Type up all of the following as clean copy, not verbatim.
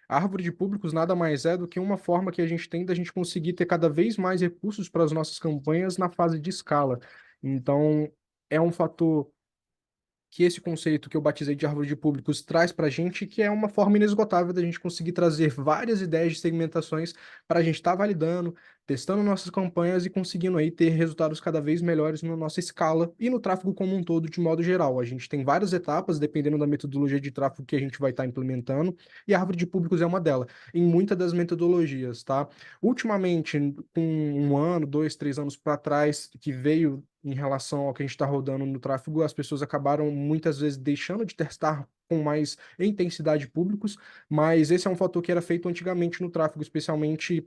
A árvore de públicos nada mais é do que uma forma que a gente tem da gente conseguir ter cada vez mais recursos para as nossas campanhas na fase de escala. Então, é um fator que esse conceito que eu batizei de árvore de públicos traz para a gente, que é uma forma inesgotável da gente conseguir trazer várias ideias de segmentações para a gente estar validando, testando nossas campanhas e conseguindo aí ter resultados cada vez melhores na nossa escala e no tráfego como um todo, de modo geral. A gente tem várias etapas, dependendo da metodologia de tráfego que a gente vai estar implementando, e a árvore de públicos é uma delas, em muitas das metodologias, tá? Ultimamente, com um ano, dois, 3 anos para trás, que veio em relação ao que a gente está rodando no tráfego, as pessoas acabaram muitas vezes deixando de testar com mais intensidade públicos, mas esse é um fator que era feito antigamente no tráfego, especialmente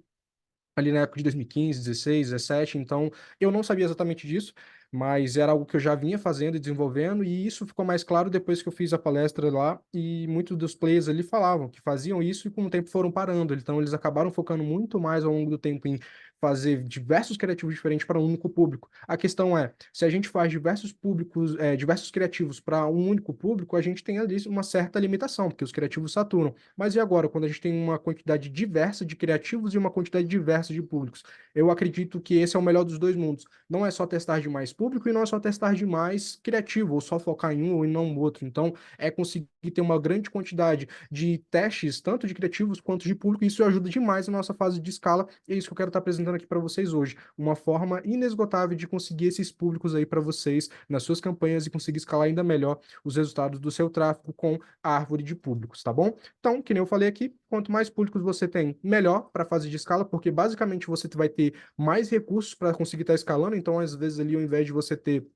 ali na época de 2015, 16, 17, então eu não sabia exatamente disso, mas era algo que eu já vinha fazendo e desenvolvendo, e isso ficou mais claro depois que eu fiz a palestra lá, e muitos dos players ali falavam que faziam isso e com o tempo foram parando, então eles acabaram focando muito mais ao longo do tempo em fazer diversos criativos diferentes para um único público. A questão é, se a gente faz diversos públicos, diversos criativos para um único público, a gente tem ali uma certa limitação, porque os criativos saturam. Mas e agora, quando a gente tem uma quantidade diversa de criativos e uma quantidade diversa de públicos? Eu acredito que esse é o melhor dos dois mundos. Não é só testar de mais público e não é só testar de mais criativo, ou só focar em um ou não no outro. Então, é conseguir ter uma grande quantidade de testes, tanto de criativos quanto de público, e isso ajuda demais na nossa fase de escala, e é isso que eu quero estar apresentando aqui para vocês hoje. Uma forma inesgotável de conseguir esses públicos aí para vocês nas suas campanhas e conseguir escalar ainda melhor os resultados do seu tráfego com a árvore de públicos, tá bom? Então, que nem eu falei aqui, quanto mais públicos você tem, melhor para a fase de escala, porque basicamente você vai ter mais recursos para conseguir estar escalando. Então, às vezes, ali, ao invés de você ter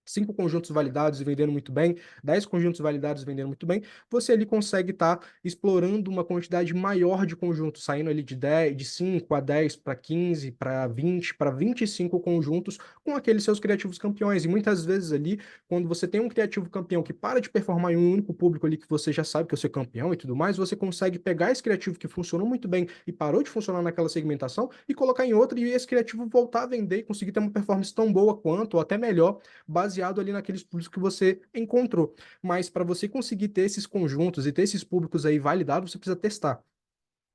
5 conjuntos validados e vendendo muito bem, 10 conjuntos validados e vendendo muito bem, você ali consegue estar explorando uma quantidade maior de conjuntos, saindo ali de 10, de 5 a 10 para 15, para 20, para 25 conjuntos com aqueles seus criativos campeões. E muitas vezes ali, quando você tem um criativo campeão que para de performar em um único público ali que você já sabe que é o seu campeão e tudo mais, você consegue pegar esse criativo que funcionou muito bem e parou de funcionar naquela segmentação e colocar em outra e esse criativo voltar a vender e conseguir ter uma performance tão boa quanto ou até melhor baseado ali naqueles públicos que você encontrou. Mas para você conseguir ter esses conjuntos e ter esses públicos aí validados, você precisa testar.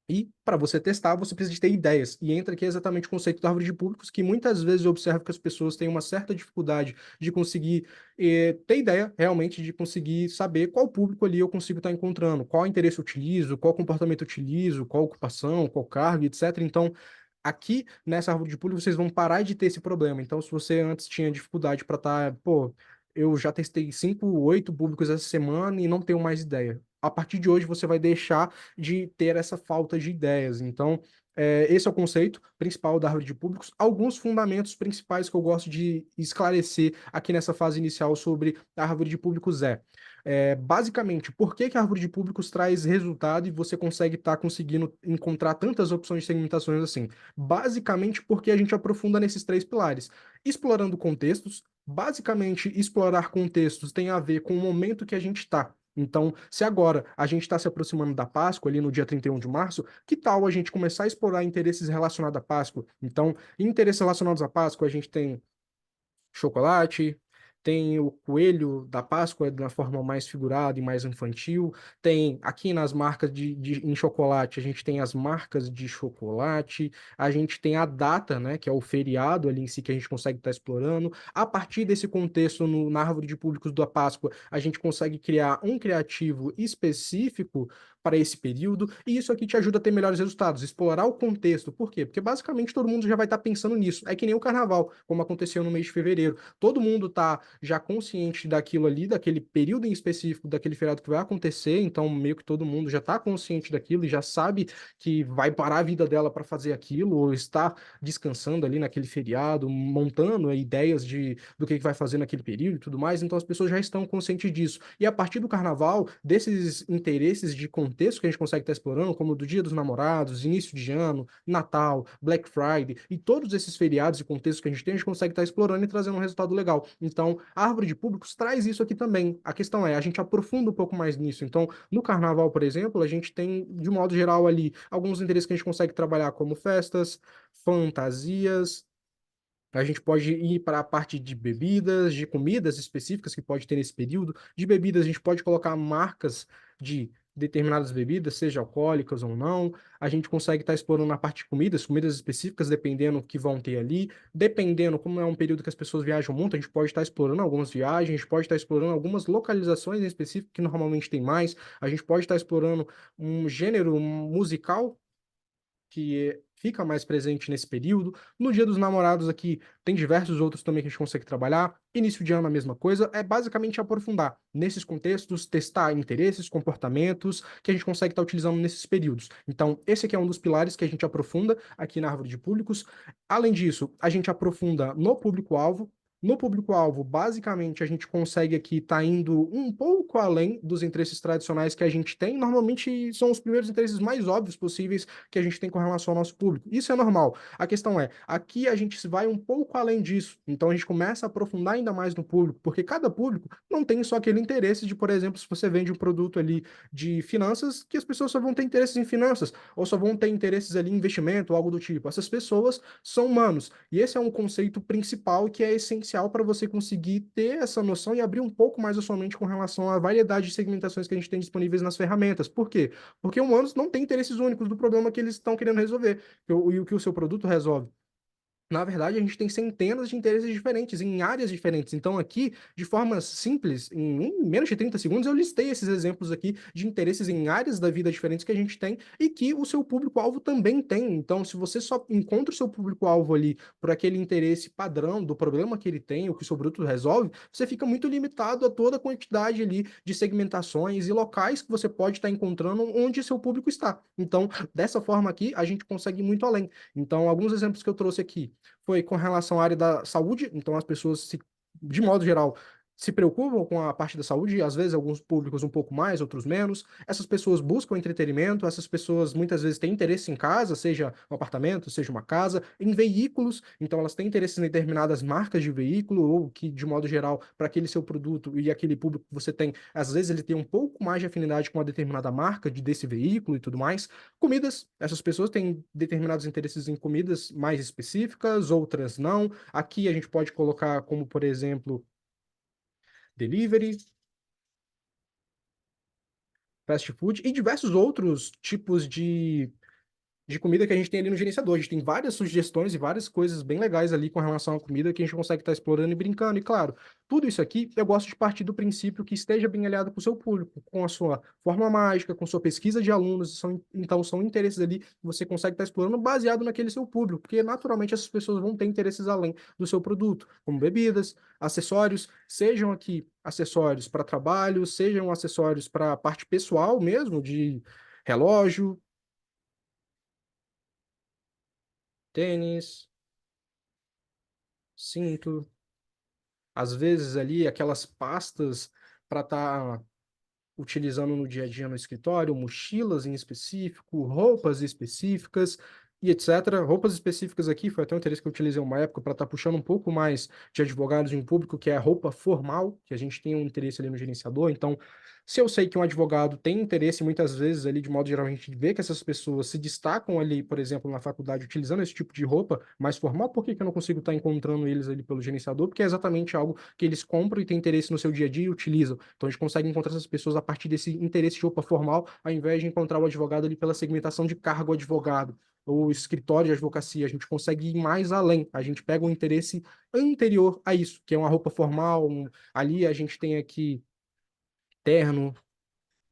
E para você testar, você precisa de ter ideias. E entra aqui exatamente o conceito da árvore de públicos, que muitas vezes eu observo que as pessoas têm uma certa dificuldade de conseguir ter ideia realmente de conseguir saber qual público ali eu consigo estar encontrando, qual interesse eu utilizo, qual comportamento eu utilizo, qual ocupação, qual cargo, etc. Então, aqui nessa árvore de público vocês vão parar de ter esse problema. Então, se você antes tinha dificuldade para estar, pô, eu já testei 5, 8 públicos essa semana e não tenho mais ideia. A partir de hoje você vai deixar de ter essa falta de ideias. Então, esse é o conceito principal da árvore de públicos. Alguns fundamentos principais que eu gosto de esclarecer aqui nessa fase inicial sobre a árvore de públicos basicamente, por que que a árvore de públicos traz resultado e você consegue estar conseguindo encontrar tantas opções de segmentações assim? Basicamente, porque a gente aprofunda nesses três pilares. Explorando contextos, basicamente, explorar contextos tem a ver com o momento que a gente está. Então, se agora a gente está se aproximando da Páscoa, ali no dia 31 de março, que tal a gente começar a explorar interesses relacionados à Páscoa? Então, interesses relacionados à Páscoa, a gente tem chocolate, tem o coelho da Páscoa da forma mais figurada e mais infantil, tem aqui nas marcas em chocolate, a gente tem as marcas de chocolate, a gente tem a data, né, que é o feriado ali em si que a gente consegue estar explorando. A partir desse contexto na árvore de públicos da Páscoa, a gente consegue criar um criativo específico para esse período, e isso aqui te ajuda a ter melhores resultados, explorar o contexto. Por quê? Porque basicamente todo mundo já vai estar pensando nisso. É que nem o carnaval, como aconteceu no mês de fevereiro. Todo mundo está já consciente daquilo ali, daquele período em específico, daquele feriado que vai acontecer, então meio que todo mundo já está consciente daquilo e já sabe que vai parar a vida dela para fazer aquilo, ou está descansando ali naquele feriado, montando ideias do que vai fazer naquele período e tudo mais, então as pessoas já estão conscientes disso. E a partir do carnaval, desses interesses de contexto que a gente consegue estar explorando, como do Dia dos Namorados, início de ano, Natal, Black Friday e todos esses feriados e contextos que a gente consegue estar explorando e trazendo um resultado legal. Então, a árvore de públicos traz isso aqui também. A questão é, a gente aprofunda um pouco mais nisso. Então, no carnaval, por exemplo, a gente tem, de modo geral, ali, alguns interesses que a gente consegue trabalhar, como festas, fantasias. A gente pode ir para a parte de bebidas, de comidas específicas que pode ter nesse período. De bebidas, a gente pode colocar marcas de determinadas bebidas, seja alcoólicas ou não. A gente consegue estar explorando a parte de comidas, comidas específicas, dependendo do que vão ter ali. Dependendo, como é um período que as pessoas viajam muito, a gente pode estar explorando algumas viagens, a gente pode estar explorando algumas localizações em específico que normalmente tem mais. A gente pode estar explorando um gênero musical que fica mais presente nesse período. No Dia dos Namorados aqui tem diversos outros também que a gente consegue trabalhar. Início de ano a mesma coisa, é basicamente aprofundar nesses contextos, testar interesses, comportamentos que a gente consegue estar utilizando nesses períodos. Então, esse aqui é um dos pilares que a gente aprofunda aqui na árvore de públicos. Além disso, a gente aprofunda no público-alvo. No público-alvo, basicamente, a gente consegue aqui estar indo um pouco além dos interesses tradicionais que a gente tem. Normalmente são os primeiros interesses mais óbvios possíveis que a gente tem com relação ao nosso público. Isso é normal. A questão é, aqui a gente vai um pouco além disso. Então a gente começa a aprofundar ainda mais no público, porque cada público não tem só aquele interesse de, por exemplo, se você vende um produto ali de finanças, que as pessoas só vão ter interesses em finanças, ou só vão ter interesses ali em investimento, ou algo do tipo. Essas pessoas são humanos. E esse é um conceito principal que é essencial para você conseguir ter essa noção e abrir um pouco mais a sua mente com relação à variedade de segmentações que a gente tem disponíveis nas ferramentas. Por quê? Porque humanos não têm interesses únicos do problema que eles estão querendo resolver, e o que o seu produto resolve. Na verdade, a gente tem centenas de interesses diferentes, em áreas diferentes. Então, aqui, de forma simples, em menos de 30 segundos, eu listei esses exemplos aqui de interesses em áreas da vida diferentes que a gente tem e que o seu público-alvo também tem. Então, se você só encontra o seu público-alvo ali por aquele interesse padrão do problema que ele tem, o que o seu produto resolve, você fica muito limitado a toda a quantidade ali de segmentações e locais que você pode estar encontrando onde seu público está. Então, dessa forma aqui, a gente consegue ir muito além. Então, alguns exemplos que eu trouxe aqui foi com relação à área da saúde, então as pessoas, de modo geral, se preocupam com a parte da saúde, às vezes alguns públicos um pouco mais, outros menos. Essas pessoas buscam entretenimento, essas pessoas muitas vezes têm interesse em casa, seja um apartamento, seja uma casa, em veículos, então elas têm interesse em determinadas marcas de veículo, ou que, de modo geral, para aquele seu produto e aquele público que você tem, às vezes ele tem um pouco mais de afinidade com uma determinada marca desse veículo e tudo mais. Comidas, essas pessoas têm determinados interesses em comidas mais específicas, outras não. Aqui a gente pode colocar como, por exemplo, delivery, fast food e diversos outros tipos de comida que a gente tem ali no gerenciador. A gente tem várias sugestões e várias coisas bem legais ali com relação à comida que a gente consegue estar explorando e brincando. E claro, tudo isso aqui eu gosto de partir do princípio que esteja bem alinhado com o seu público, com a sua forma mágica, com sua pesquisa de alunos. Então, são interesses ali que você consegue estar explorando baseado naquele seu público, porque naturalmente essas pessoas vão ter interesses além do seu produto, como bebidas, acessórios, sejam aqui acessórios para trabalho, sejam acessórios para a parte pessoal mesmo, de relógio, tênis, cinto, às vezes ali aquelas pastas para estar utilizando no dia a dia no escritório, mochilas em específico, roupas específicas e etc. Roupas específicas aqui foi até um interesse que eu utilizei uma época para estar puxando um pouco mais de advogados em público, que é a roupa formal, que a gente tem um interesse ali no gerenciador. Então, se eu sei que um advogado tem interesse, muitas vezes ali, de modo geral, a gente vê que essas pessoas se destacam ali, por exemplo, na faculdade, utilizando esse tipo de roupa mais formal, por que que eu não consigo estar encontrando eles ali pelo gerenciador? Porque é exatamente algo que eles compram e têm interesse no seu dia a dia e utilizam. Então a gente consegue encontrar essas pessoas a partir desse interesse de roupa formal, ao invés de encontrar o advogado ali pela segmentação de cargo advogado ou escritório de advocacia. A gente consegue ir mais além. A gente pega um interesse anterior a isso, que é uma roupa formal. Ali a gente tem aqui terno,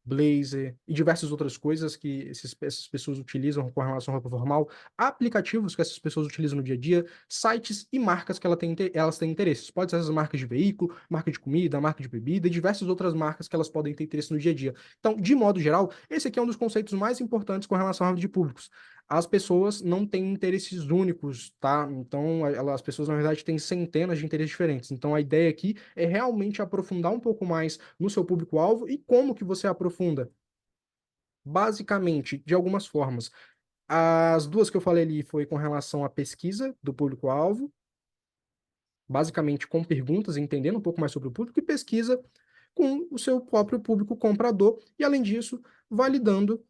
blazer e diversas outras coisas que essas pessoas utilizam com relação à roupa formal, aplicativos que essas pessoas utilizam no dia a dia, sites e marcas que elas têm interesses. Pode ser essas marcas de veículo, marca de comida, marca de bebida e diversas outras marcas que elas podem ter interesse no dia a dia. Então, de modo geral, esse aqui é um dos conceitos mais importantes com relação à árvore de públicos. As pessoas não têm interesses únicos, tá? Então, as pessoas, na verdade, têm centenas de interesses diferentes. Então, a ideia aqui é realmente aprofundar um pouco mais no seu público-alvo e como que você aprofunda? Basicamente, de algumas formas. As duas que eu falei ali foi com relação à pesquisa do público-alvo, basicamente com perguntas, entendendo um pouco mais sobre o público, e pesquisa com o seu próprio público comprador, e além disso, validando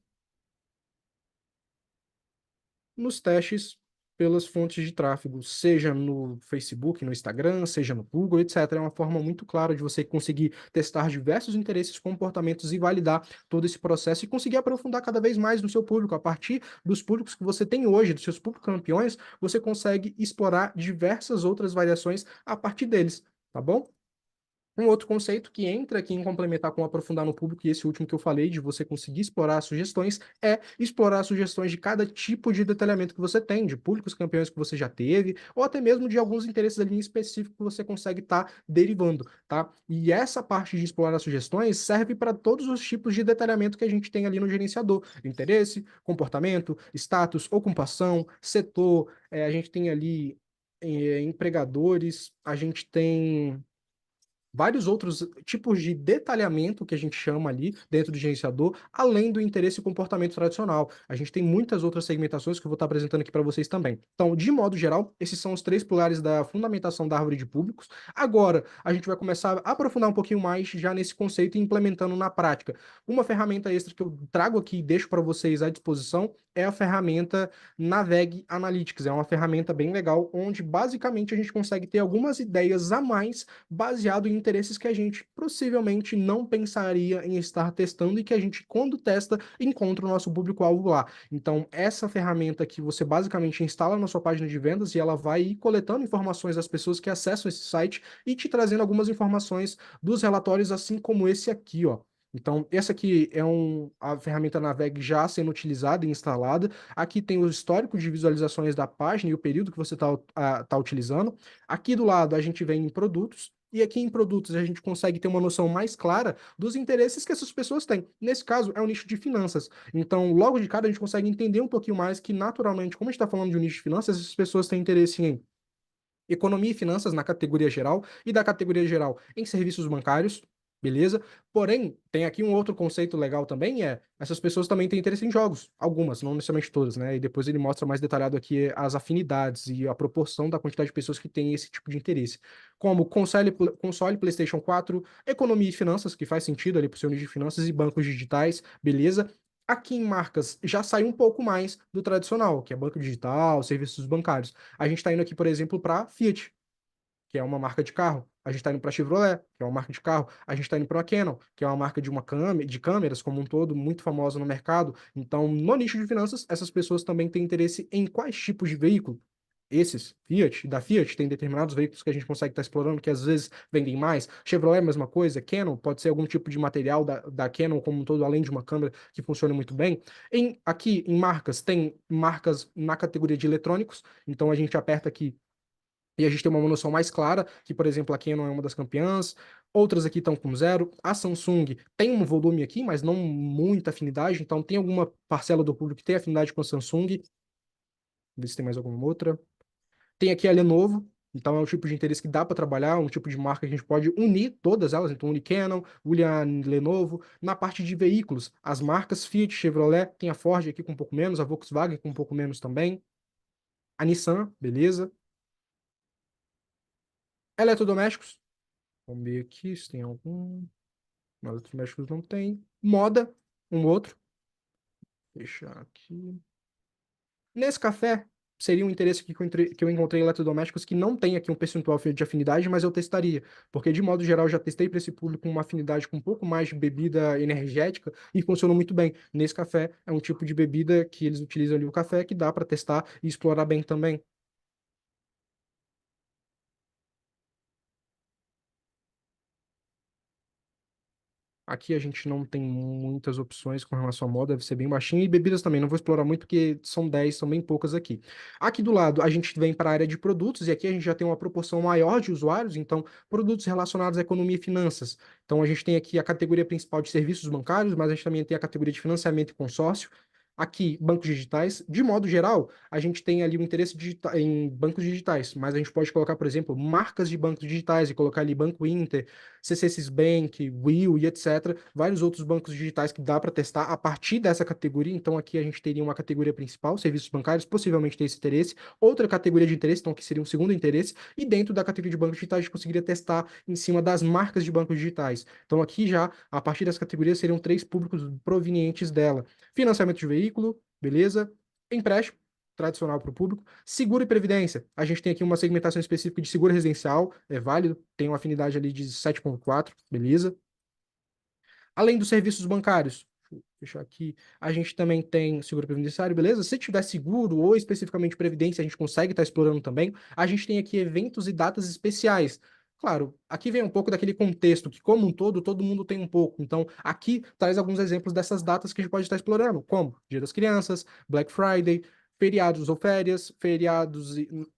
nos testes pelas fontes de tráfego, seja no Facebook, no Instagram, seja no Google, etc. É uma forma muito clara de você conseguir testar diversos interesses, comportamentos e validar todo esse processo e conseguir aprofundar cada vez mais no seu público. A partir dos públicos que você tem hoje, dos seus públicos campeões, você consegue explorar diversas outras variações a partir deles, tá bom? Um outro conceito que entra aqui em complementar com aprofundar no público, e esse último que eu falei, de você conseguir explorar sugestões, é explorar sugestões de cada tipo de detalhamento que você tem, de públicos campeões que você já teve, ou até mesmo de alguns interesses ali em específico que você consegue estar derivando, tá? E essa parte de explorar sugestões serve para todos os tipos de detalhamento que a gente tem ali no gerenciador: interesse, comportamento, status, ocupação, setor, a gente tem ali empregadores, a gente tem vários outros tipos de detalhamento que a gente chama ali dentro do gerenciador, além do interesse e comportamento tradicional. A gente tem muitas outras segmentações que eu vou estar apresentando aqui para vocês também. Então, de modo geral, esses são os três pilares da fundamentação da árvore de públicos. Agora, a gente vai começar a aprofundar um pouquinho mais já nesse conceito e implementando na prática. Uma ferramenta extra que eu trago aqui e deixo para vocês à disposição é a ferramenta Naveg Analytics. É uma ferramenta bem legal, onde basicamente a gente consegue ter algumas ideias a mais baseado em interesses que a gente possivelmente não pensaria em estar testando e que a gente, quando testa, encontra o nosso público-alvo lá. Então, essa ferramenta que você basicamente instala na sua página de vendas e ela vai ir coletando informações das pessoas que acessam esse site e te trazendo algumas informações dos relatórios, assim como esse aqui, ó. Então, essa aqui é a ferramenta Naveg já sendo utilizada e instalada. Aqui tem o histórico de visualizações da página e o período que você está utilizando. Aqui do lado a gente vem em produtos. E aqui em produtos a gente consegue ter uma noção mais clara dos interesses que essas pessoas têm. Nesse caso, é o nicho de finanças. Então, logo de cara, a gente consegue entender um pouquinho mais que, naturalmente, como a gente está falando de um nicho de finanças, essas pessoas têm interesse em economia e finanças na categoria geral e da categoria geral em serviços bancários, beleza? Porém, tem aqui um outro conceito legal também, essas pessoas também têm interesse em jogos, algumas, não necessariamente todas, né? E depois ele mostra mais detalhado aqui as afinidades e a proporção da quantidade de pessoas que têm esse tipo de interesse. Como console PlayStation 4, economia e finanças, que faz sentido ali para o seu nicho de finanças, e bancos digitais, beleza? Aqui em marcas já sai um pouco mais do tradicional, que é banco digital, serviços bancários. A gente está indo aqui, por exemplo, para Fiat, que é uma marca de carro. A gente está indo para Chevrolet, que é uma marca de carro. A gente está indo para a Canon, que é uma marca de câmeras como um todo, muito famosa no mercado. Então, no nicho de finanças, essas pessoas também têm interesse em quais tipos de veículo. Esses, da Fiat, tem determinados veículos que a gente consegue estar explorando, que às vezes vendem mais. Chevrolet é a mesma coisa, Canon pode ser algum tipo de material da Canon como um todo, além de uma câmera que funciona muito bem. Aqui em marcas, tem marcas na categoria de eletrônicos, então a gente aperta aqui e a gente tem uma noção mais clara, que, por exemplo, a Canon é uma das campeãs, outras aqui estão com zero. A Samsung tem um volume aqui, mas não muita afinidade, então tem alguma parcela do público que tem afinidade com a Samsung. Ver se tem mais alguma outra. Tem aqui a Lenovo, então é um tipo de interesse que dá para trabalhar, um tipo de marca que a gente pode unir todas elas, então une Canon, une a Lenovo. Na parte de veículos, as marcas Fiat, Chevrolet, tem a Ford aqui com um pouco menos, a Volkswagen com um pouco menos também, a Nissan, beleza. Eletrodomésticos, vamos ver aqui se tem algum. Eletrodomésticos não tem. Moda, um outro. Fechar aqui. Nesse café, seria um interesse que eu encontrei em eletrodomésticos que não tem aqui um percentual de afinidade, mas eu testaria. Porque, de modo geral, já testei para esse público uma afinidade com um pouco mais de bebida energética e funcionou muito bem. Nesse café, é um tipo de bebida que eles utilizam ali o café que dá para testar e explorar bem também. Aqui a gente não tem muitas opções com relação à moda, deve ser bem baixinho. E bebidas também, não vou explorar muito porque são 10, são bem poucas aqui. Aqui do lado a gente vem para a área de produtos e aqui a gente já tem uma proporção maior de usuários, então produtos relacionados à economia e finanças. Então a gente tem aqui a categoria principal de serviços bancários, mas a gente também tem a categoria de financiamento e consórcio. Aqui, bancos digitais. De modo geral, a gente tem ali o interesse em bancos digitais, mas a gente pode colocar, por exemplo, marcas de bancos digitais e colocar ali Banco Inter, C6 Bank, Will e etc. Vários outros bancos digitais que dá para testar a partir dessa categoria. Então, aqui a gente teria uma categoria principal, serviços bancários, possivelmente tem esse interesse. Outra categoria de interesse, então, que seria um segundo interesse. E dentro da categoria de bancos digitais, a gente conseguiria testar em cima das marcas de bancos digitais. Então, aqui já, a partir das categorias, seriam três públicos provenientes dela: financiamento de veículo, beleza? Empréstimo. tradicional para o público. Seguro e previdência. A gente tem aqui uma segmentação específica de seguro residencial, é válido, tem uma afinidade ali de 7,4, beleza? Além dos serviços bancários, deixa eu fechar aqui, a gente também tem seguro previdenciário, beleza? Se tiver seguro ou especificamente previdência, a gente consegue estar explorando também. A gente tem aqui eventos e datas especiais. Claro, aqui vem um pouco daquele contexto que, como um todo, todo mundo tem um pouco. Então, aqui traz alguns exemplos dessas datas que a gente pode estar explorando, como Dia das Crianças, Black Friday, feriados ou férias, feriados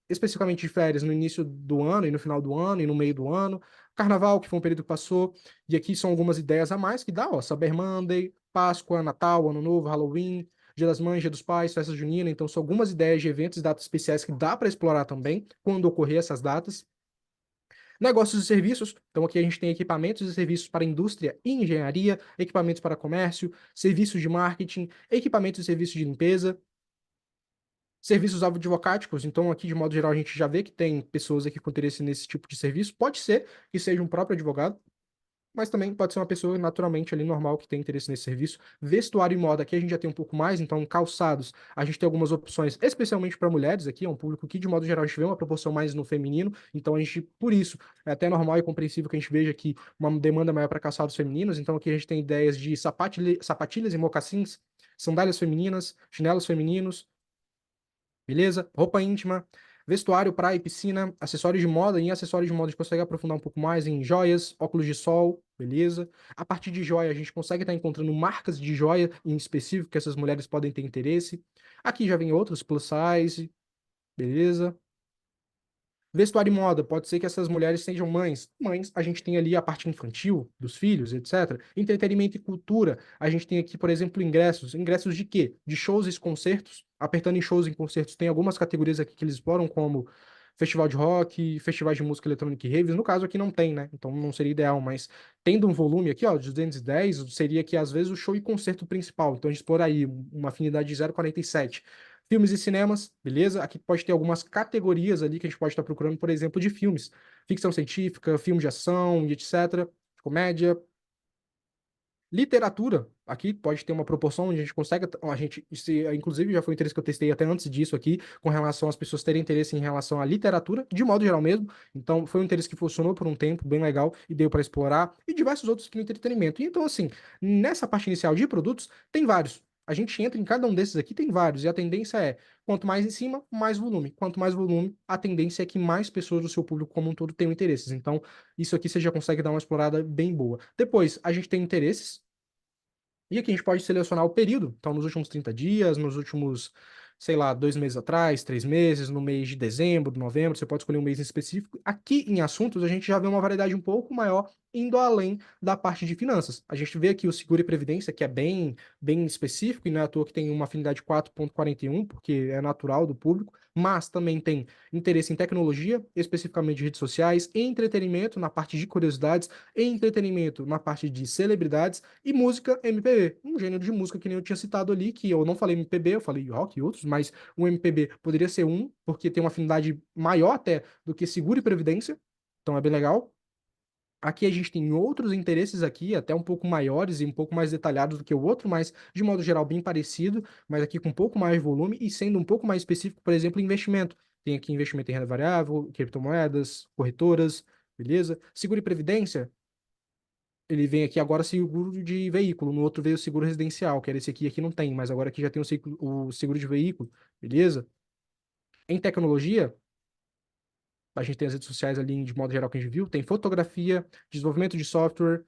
especificamente de férias no início do ano e no final do ano e no meio do ano, Carnaval, que foi um período que passou, e aqui são algumas ideias a mais que dá, ó, Cyber Monday, Páscoa, Natal, Ano Novo, Halloween, Dia das Mães, Dia dos Pais, Festa Junina, então são algumas ideias de eventos e datas especiais que dá para explorar também quando ocorrer essas datas. Negócios e serviços, então aqui a gente tem equipamentos e serviços para indústria e engenharia, equipamentos para comércio, serviços de marketing, equipamentos e serviços de limpeza, serviços advocáticos, então aqui de modo geral a gente já vê que tem pessoas aqui com interesse nesse tipo de serviço, pode ser que seja um próprio advogado, mas também pode ser uma pessoa naturalmente ali normal que tem interesse nesse serviço. Vestuário e moda, aqui a gente já tem um pouco mais, então calçados, a gente tem algumas opções, especialmente para mulheres aqui, é um público que de modo geral a gente vê uma proporção mais no feminino, então a gente, por isso, é até normal e compreensível que a gente veja aqui uma demanda maior para calçados femininos, então aqui a gente tem ideias de sapatilhas e mocassins, sandálias femininas, chinelos femininos, beleza? Roupa íntima, vestuário, praia e piscina, acessórios de moda. Em acessórios de moda a gente consegue aprofundar um pouco mais em joias, óculos de sol, beleza? A partir de joia a gente consegue estar encontrando marcas de joia em específico que essas mulheres podem ter interesse. Aqui já vem outros plus size, beleza? Vestuário e moda, pode ser que essas mulheres sejam mães. Mães, a gente tem ali a parte infantil dos filhos, etc. Entretenimento e cultura, a gente tem aqui, por exemplo, ingressos. Ingressos de quê? De shows e concertos. Apertando em shows e concertos, tem algumas categorias aqui que eles exploram, como festival de rock, festivais de música eletrônica e raves. No caso aqui não tem, né? Então não seria ideal, mas tendo um volume aqui, ó, de 210, seria que às vezes o show e concerto principal. Então a gente explorar aí uma afinidade de 0,47. Filmes e cinemas, beleza? Aqui pode ter algumas categorias ali que a gente pode estar procurando, por exemplo, de filmes. Ficção científica, filme de ação e etc. Comédia. Literatura, aqui pode ter uma proporção onde a gente consegue, inclusive já foi um interesse que eu testei até antes disso aqui, com relação às pessoas terem interesse em relação à literatura, de modo geral mesmo. Então, foi um interesse que funcionou por um tempo, bem legal, e deu para explorar, e diversos outros que no entretenimento. E então, assim, nessa parte inicial de produtos, tem vários. A gente entra em cada um desses aqui, tem vários, e a tendência é, quanto mais em cima, mais volume. Quanto mais volume, a tendência é que mais pessoas do seu público como um todo tenham interesses. Então, isso aqui você já consegue dar uma explorada bem boa. Depois, a gente tem interesses, e aqui a gente pode selecionar o período. Então, nos últimos 30 dias, nos últimos, sei lá, 2 meses atrás, 3 meses, no mês de dezembro, novembro, você pode escolher um mês em específico. Aqui em assuntos, a gente já vê uma variedade um pouco maior, indo além da parte de finanças. A gente vê aqui o seguro e previdência, que é bem específico, e não é à toa que tem uma afinidade 4,41, porque é natural do público, mas também tem interesse em tecnologia, especificamente de redes sociais, entretenimento na parte de curiosidades, entretenimento na parte de celebridades e música MPB. Um gênero de música que nem eu tinha citado ali, que eu não falei MPB, eu falei rock e outros, mas o MPB poderia ser um, porque tem uma afinidade maior até do que seguro e previdência, então é bem legal. Aqui a gente tem outros interesses aqui, até um pouco maiores e um pouco mais detalhados do que o outro, mas de modo geral bem parecido, mas aqui com um pouco mais de volume e sendo um pouco mais específico, por exemplo, investimento. Tem aqui investimento em renda variável, criptomoedas, corretoras, beleza? Seguro e previdência, ele vem aqui agora seguro de veículo, no outro veio o seguro residencial, que era esse aqui, aqui não tem, mas agora aqui já tem o seguro de veículo, beleza? Em tecnologia, a gente tem as redes sociais ali de modo geral que a gente viu, tem fotografia, desenvolvimento de software,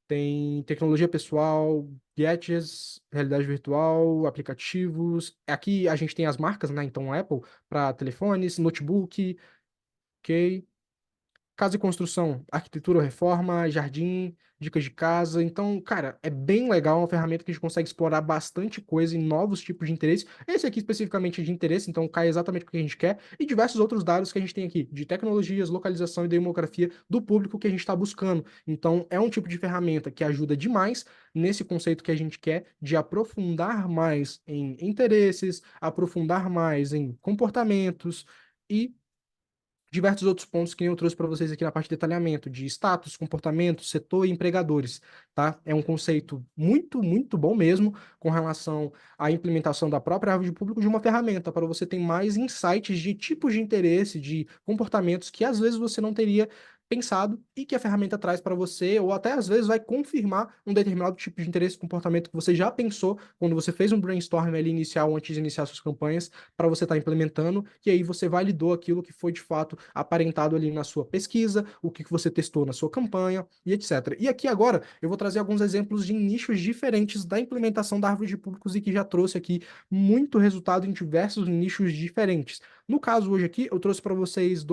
tem tecnologia pessoal, gadgets, realidade virtual, aplicativos. Aqui a gente tem as marcas, né? Então, Apple para telefones, notebook, ok? Casa e construção, arquitetura ou reforma, jardim, dicas de casa. Então, cara, é bem legal, é uma ferramenta que a gente consegue explorar bastante coisa em novos tipos de interesse. Esse aqui especificamente é de interesse, então cai exatamente o que a gente quer. E diversos outros dados que a gente tem aqui, de tecnologias, localização e demografia do público que a gente está buscando. Então, é um tipo de ferramenta que ajuda demais nesse conceito que a gente quer de aprofundar mais em interesses, aprofundar mais em comportamentos e diversos outros pontos que eu trouxe para vocês aqui na parte de detalhamento, de status, comportamento, setor e empregadores, tá? É um conceito muito, muito bom mesmo com relação à implementação da própria árvore de público de uma ferramenta para você ter mais insights de tipos de interesse, de comportamentos que às vezes você não teria pensado e que a ferramenta traz para você, ou até às vezes vai confirmar um determinado tipo de interesse e comportamento que você já pensou quando você fez um brainstorm ali inicial antes de iniciar suas campanhas para você estar implementando, e aí você validou aquilo que foi de fato aparentado ali na sua pesquisa, o que você testou na sua campanha e etc. E aqui agora eu vou trazer alguns exemplos de nichos diferentes da implementação da árvore de públicos e que já trouxe aqui muito resultado em diversos nichos diferentes. No caso hoje aqui eu trouxe para vocês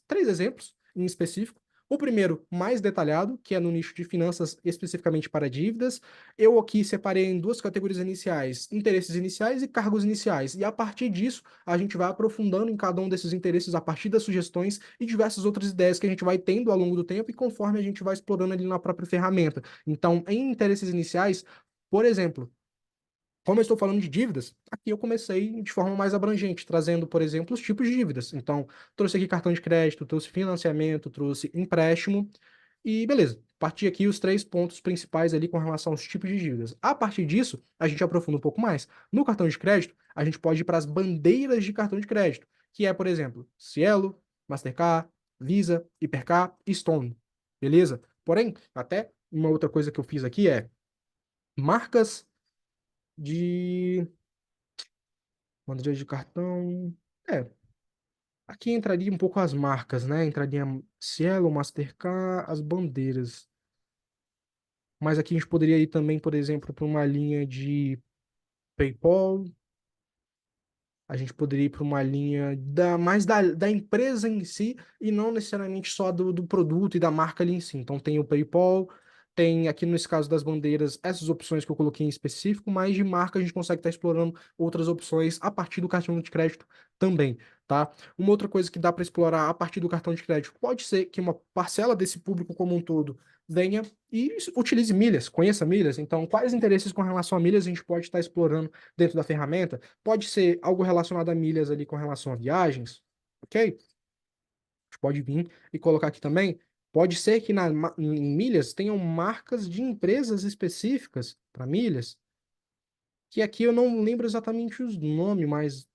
três exemplos em específico. O primeiro, mais detalhado, que é no nicho de finanças, especificamente para dívidas. Eu aqui separei em duas categorias iniciais: interesses iniciais e cargos iniciais. E a partir disso, a gente vai aprofundando em cada um desses interesses a partir das sugestões e diversas outras ideias que a gente vai tendo ao longo do tempo e conforme a gente vai explorando ali na própria ferramenta. Então, em interesses iniciais, por exemplo, como eu estou falando de dívidas, aqui eu comecei de forma mais abrangente, trazendo, por exemplo, os tipos de dívidas. Então, trouxe aqui cartão de crédito, trouxe financiamento, trouxe empréstimo e beleza. Parti aqui os três pontos principais ali com relação aos tipos de dívidas. A partir disso, a gente aprofunda um pouco mais. No cartão de crédito, a gente pode ir para as bandeiras de cartão de crédito, que é, por exemplo, Cielo, Mastercard, Visa, Hipercar e Stone. Beleza? Porém, até uma outra coisa que eu fiz aqui é marcas de bandeira de cartão. É, aqui entraria um pouco as marcas, né? Entraria Cielo, Mastercard, as bandeiras. Mas aqui a gente poderia ir também, por exemplo, para uma linha de PayPal. A gente poderia ir para uma linha da empresa em si e não necessariamente só do produto e da marca ali em si. Então tem o PayPal, tem aqui nesse caso das bandeiras essas opções que eu coloquei em específico, mas de marca a gente consegue estar explorando outras opções a partir do cartão de crédito também, tá? Uma outra coisa que dá para explorar a partir do cartão de crédito pode ser que uma parcela desse público como um todo venha e utilize milhas, conheça milhas. Então, quais interesses com relação a milhas a gente pode estar explorando dentro da ferramenta? Pode ser algo relacionado a milhas ali com relação a viagens, ok? A gente pode vir e colocar aqui também. Pode ser que em milhas tenham marcas de empresas específicas para milhas, que aqui eu não lembro exatamente os nomes, mas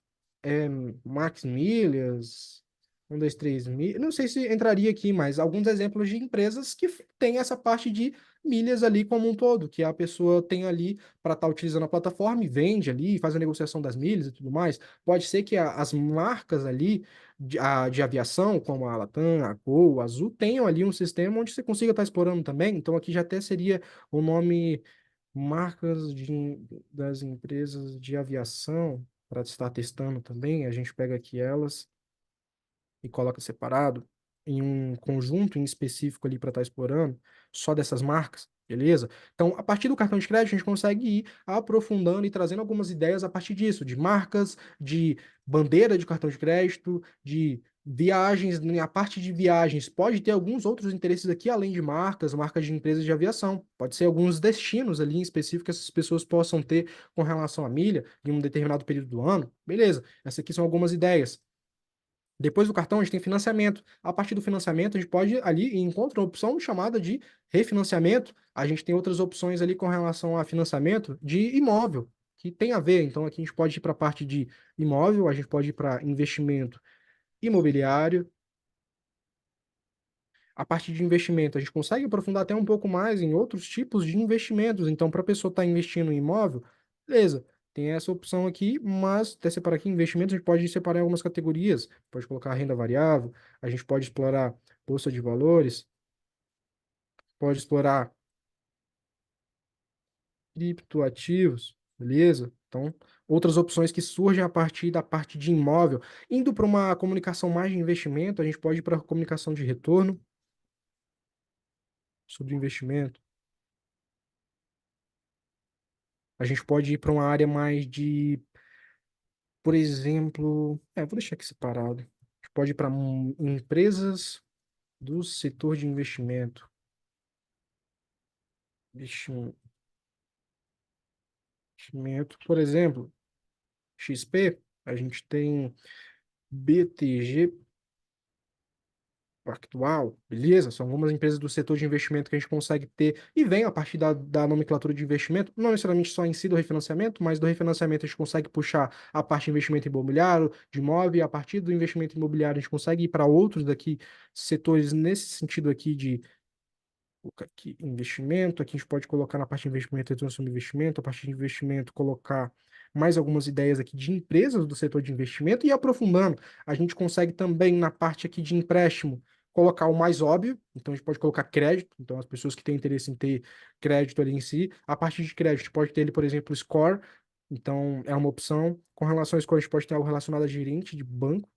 é Max Milhas, 1, 2, 3 milhas. Não sei se entraria aqui, mas alguns exemplos de empresas que têm essa parte de milhas ali como um todo, que a pessoa tem ali para estar utilizando a plataforma e vende ali, faz a negociação das milhas e tudo mais. Pode ser que as marcas ali de aviação, como a Latam, a Gol, a Azul, tenham ali um sistema onde você consiga estar explorando também. Então aqui já até seria o nome marcas das empresas de aviação para estar testando também. A gente pega aqui elas e coloca separado em um conjunto em específico ali para estar explorando, só dessas marcas, beleza? Então, a partir do cartão de crédito, a gente consegue ir aprofundando e trazendo algumas ideias a partir disso, de marcas, de bandeira de cartão de crédito, de viagens. A parte de viagens pode ter alguns outros interesses aqui, além de marcas, marcas de empresas de aviação. Pode ser alguns destinos ali em específico que essas pessoas possam ter com relação à milha em um determinado período do ano. Beleza, essas aqui são algumas ideias. Depois do cartão, a gente tem financiamento. A partir do financiamento, a gente pode ali e encontra uma opção chamada de refinanciamento. A gente tem outras opções ali com relação a financiamento de imóvel, que tem a ver. Então, aqui a gente pode ir para a parte de imóvel, a gente pode ir para investimento imobiliário. A parte de investimento, a gente consegue aprofundar até um pouco mais em outros tipos de investimentos. Então, para a pessoa estar investindo em imóvel, beleza, tem essa opção aqui, mas até separar aqui investimentos, a gente pode separar em algumas categorias. Pode colocar renda variável, a gente pode explorar bolsa de valores, pode explorar criptoativos, beleza? Então, outras opções que surgem a partir da parte de imóvel. Indo para uma comunicação mais de investimento, a gente pode ir para a comunicação de retorno sobre investimento. A gente pode ir para uma área mais de, por exemplo, vou deixar aqui separado. A gente pode ir para empresas do setor de investimento. Investimento, por exemplo, XP, a gente tem BTG, Pactual, beleza? São algumas empresas do setor de investimento que a gente consegue ter e vem a partir da nomenclatura de investimento, não necessariamente só em si do refinanciamento, mas do refinanciamento a gente consegue puxar a parte de investimento imobiliário, de imóvel, e a partir do investimento imobiliário a gente consegue ir para outros daqui setores nesse sentido aqui de colocar aqui investimento, aqui a gente pode colocar na parte de investimento, retorno de investimento, a parte de investimento, colocar mais algumas ideias aqui de empresas do setor de investimento e aprofundando, a gente consegue também na parte aqui de empréstimo colocar o mais óbvio, então a gente pode colocar crédito, então as pessoas que têm interesse em ter crédito ali em si, a parte de crédito pode ter ele, por exemplo, score, então é uma opção. Com relação ao score, a gente pode ter algo relacionado a gerente de banco,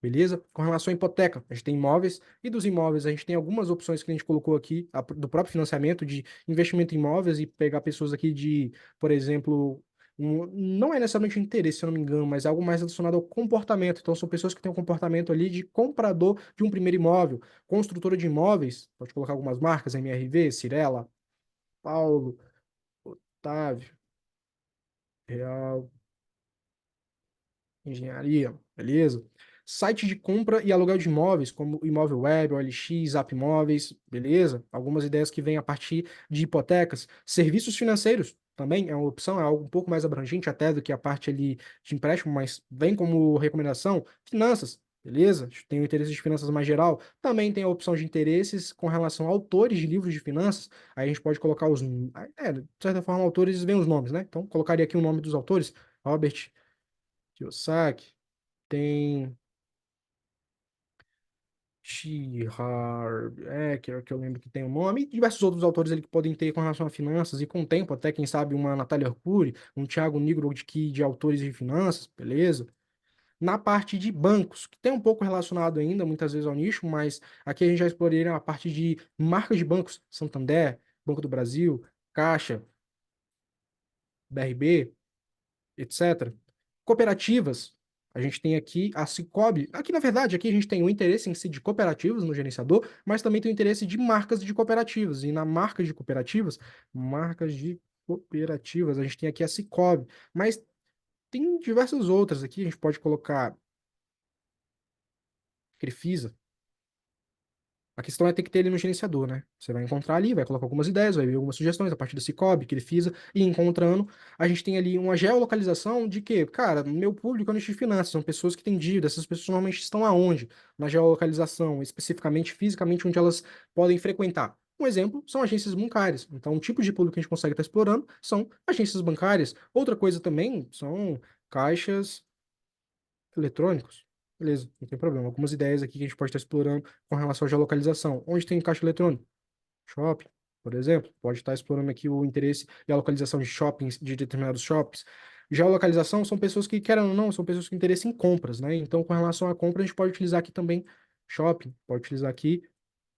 beleza? Com relação à hipoteca, a gente tem imóveis e dos imóveis a gente tem algumas opções que a gente colocou aqui do próprio financiamento de investimento em imóveis e pegar pessoas aqui de, por exemplo, não é necessariamente interesse, se eu não me engano, mas é algo mais relacionado ao comportamento. Então são pessoas que têm um comportamento ali de comprador de um primeiro imóvel, construtora de imóveis, pode colocar algumas marcas, MRV, Cirela, Paulo, Otávio, Real, Engenharia, beleza? Site de compra e aluguel de imóveis, como Imóvel Web, OLX, App Imóveis, beleza? Algumas ideias que vêm a partir de hipotecas. Serviços financeiros também é uma opção, é algo um pouco mais abrangente até do que a parte ali de empréstimo, mas vem como recomendação. Finanças, beleza? Tem o interesse de finanças mais geral. Também tem a opção de interesses com relação a autores de livros de finanças. Aí a gente pode colocar de certa forma, autores vêm os nomes, né? Então, colocaria aqui o nome dos autores. Robert Kiyosaki, tem Shihar Eker, que eu lembro que tem o nome, e diversos outros autores ali que podem ter com relação a finanças, e com o tempo, até quem sabe uma Natália Arcuri, um Thiago Nigro de autores de finanças, beleza? Na parte de bancos, que tem um pouco relacionado ainda, muitas vezes ao nicho, mas aqui a gente já exploraria a parte de marcas de bancos, Santander, Banco do Brasil, Caixa, BRB, etc. Cooperativas, a gente tem aqui a Cicobi. Aqui, na verdade, aqui a gente tem o interesse em si de cooperativas no gerenciador, mas também tem o interesse de marcas de cooperativas. E na marcas de cooperativas, a gente tem aqui a Cicobi. Mas tem diversas outras aqui, a gente pode colocar Crefisa. A questão é ter que ter ele no gerenciador, né? Você vai encontrar ali, vai colocar algumas ideias, vai ver algumas sugestões a partir do Cicobi, que ele fez, e encontrando, a gente tem ali uma geolocalização de que, cara, meu público é nicho de finanças, são pessoas que têm dívida, essas pessoas normalmente estão aonde? Na geolocalização, especificamente, fisicamente, onde elas podem frequentar. Um exemplo são agências bancárias. Então, o tipo de público que a gente consegue estar explorando são agências bancárias. Outra coisa também são caixas eletrônicos. Beleza, não tem problema. Algumas ideias aqui que a gente pode estar explorando com relação à geolocalização. Onde tem caixa eletrônico? Shopping, por exemplo. Pode estar explorando aqui o interesse e a localização de shoppings, de determinados shoppings. Geolocalização são pessoas que, querem ou não, são pessoas com interesse em compras, né? Então, com relação à compra, a gente pode utilizar aqui também shopping, pode utilizar aqui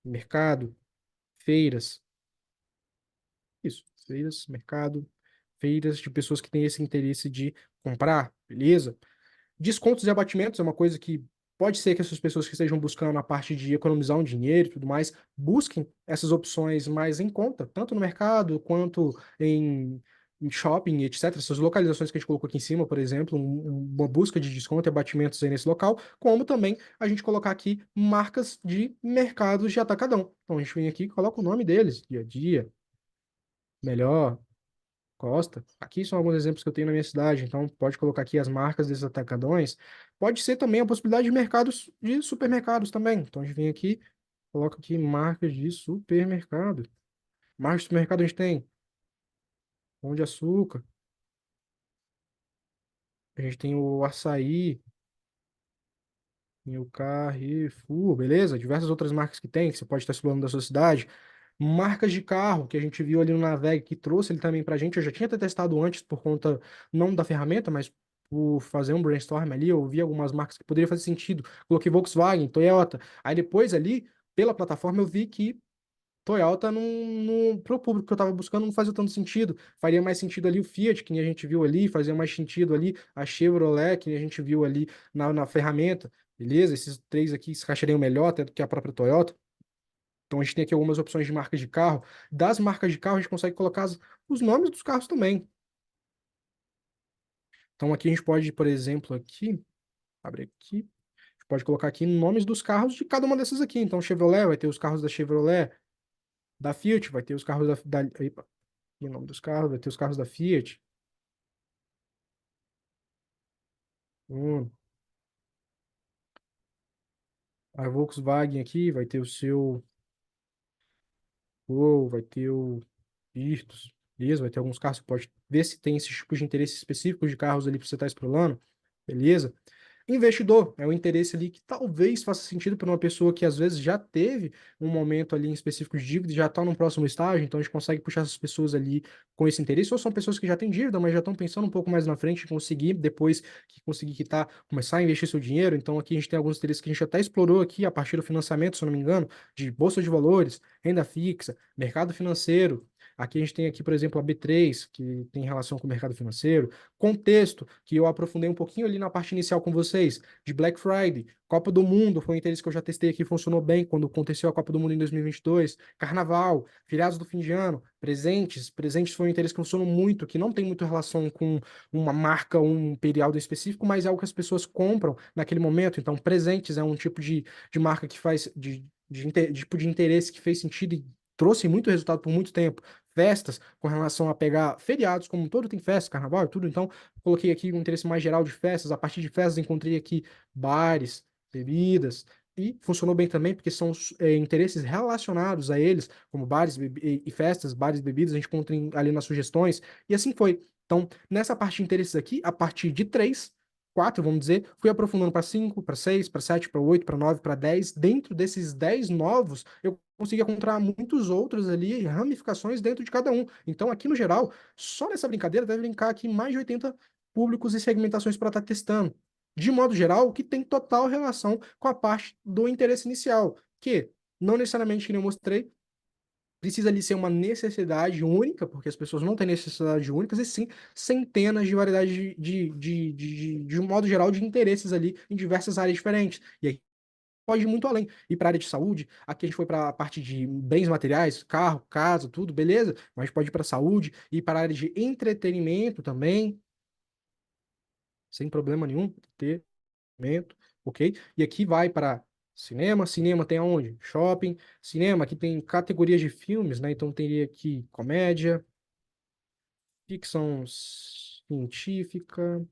mercado, feiras. Isso, feiras, mercado, feiras de pessoas que têm esse interesse de comprar, beleza? Descontos e abatimentos é uma coisa que pode ser que essas pessoas que estejam buscando a parte de economizar um dinheiro e tudo mais, busquem essas opções mais em conta, tanto no mercado quanto em shopping, etc. Essas localizações que a gente colocou aqui em cima, por exemplo, uma busca de desconto e abatimentos aí nesse local, como também a gente colocar aqui marcas de mercados de atacadão. Então a gente vem aqui e coloca o nome deles, dia a dia, melhor. Costa. Aqui são alguns exemplos que eu tenho na minha cidade, então pode colocar aqui as marcas desses atacadões. Pode ser também a possibilidade de mercados de supermercados também. Então a gente vem aqui, coloca aqui marcas de supermercado. Marcas de supermercado a gente tem Pão de Açúcar, a gente tem o Açaí, tem o Carrefour, beleza? Diversas outras marcas que tem, que você pode estar explorando da sua cidade. Marcas de carro, que a gente viu ali no Naveg, que trouxe ele também pra gente. Eu já tinha até testado antes por conta, não da ferramenta, mas por fazer um brainstorm ali. Eu vi algumas marcas que poderiam fazer sentido. Coloquei Volkswagen, Toyota. Aí depois ali, pela plataforma, eu vi que Toyota, pro público que eu estava buscando, não fazia tanto sentido. Faria mais sentido ali o Fiat, que nem a gente viu ali, fazia mais sentido ali a Chevrolet, que nem a gente viu ali na ferramenta. Beleza? Esses três aqui se encaixariam melhor até do que a própria Toyota. Então a gente tem aqui algumas opções de marcas de carro. Das marcas de carro, a gente consegue colocar os nomes dos carros também. Então aqui a gente pode, por exemplo, aqui, abre aqui, pode colocar aqui nomes dos carros de cada uma dessas aqui. Então, Chevrolet vai ter os carros da Chevrolet, da Fiat vai ter os carros epa, aqui o nome dos carros, vai ter os carros da Fiat. Hum, a Volkswagen aqui vai ter o seu Gol, vai ter o Virtus, beleza? Vai ter alguns carros, você pode ver se tem esses tipos de interesse específicos de carros ali para você estar explorando, beleza? Investidor é um interesse ali que talvez faça sentido para uma pessoa que às vezes já teve um momento ali em específico de dívida e já está no próximo estágio, então a gente consegue puxar essas pessoas ali com esse interesse, ou são pessoas que já têm dívida, mas já estão pensando um pouco mais na frente em conseguir, depois que conseguir quitar, começar a investir seu dinheiro. Então aqui a gente tem alguns interesses que a gente até explorou aqui a partir do financiamento, se eu não me engano, de bolsa de valores, renda fixa, mercado financeiro. Aqui a gente tem aqui, por exemplo, a B3, que tem relação com o mercado financeiro. Contexto, que eu aprofundei um pouquinho ali na parte inicial com vocês, de Black Friday, Copa do Mundo, foi um interesse que eu já testei aqui, funcionou bem quando aconteceu a Copa do Mundo em 2022. Carnaval, feriados do fim de ano, presentes foi um interesse que funcionou muito, que não tem muito relação com uma marca, um período específico, mas é algo que as pessoas compram naquele momento. Então, presentes é um tipo de marca que faz, tipo de interesse que fez sentido e trouxe muito resultado por muito tempo. Festas, com relação a pegar feriados, como um todo tem festa, carnaval e tudo, então coloquei aqui um interesse mais geral de festas. A partir de festas, encontrei aqui bares, bebidas, e funcionou bem também, porque são interesses relacionados a eles, como bares e festas, bares e bebidas, a gente encontra ali nas sugestões, e assim foi. Então, nessa parte de interesses aqui, a partir de 3, 4, vamos dizer, fui aprofundando para 5, para 6, para 7, para 8, para 9, para 10. Dentro desses 10 novos, eu consegui encontrar muitos outros ali, ramificações dentro de cada um. Então, aqui no geral, só nessa brincadeira deve brincar aqui mais de 80 públicos e segmentações para estar testando. De modo geral, que tem total relação com a parte do interesse inicial, que não necessariamente, que nem eu mostrei, precisa ali ser uma necessidade única, porque as pessoas não têm necessidades únicas, e sim centenas de variedades de um modo geral, de interesses ali em diversas áreas diferentes. E aí pode ir muito além. E para a área de saúde, aqui a gente foi para a parte de bens materiais, carro, casa, tudo, beleza? Mas a gente pode ir para a saúde e para a área de entretenimento também, sem problema nenhum, entretenimento, ok? E aqui vai para cinema. Cinema tem aonde? Shopping. Cinema, aqui tem categorias de filmes, né? Então teria aqui comédia, ficção científica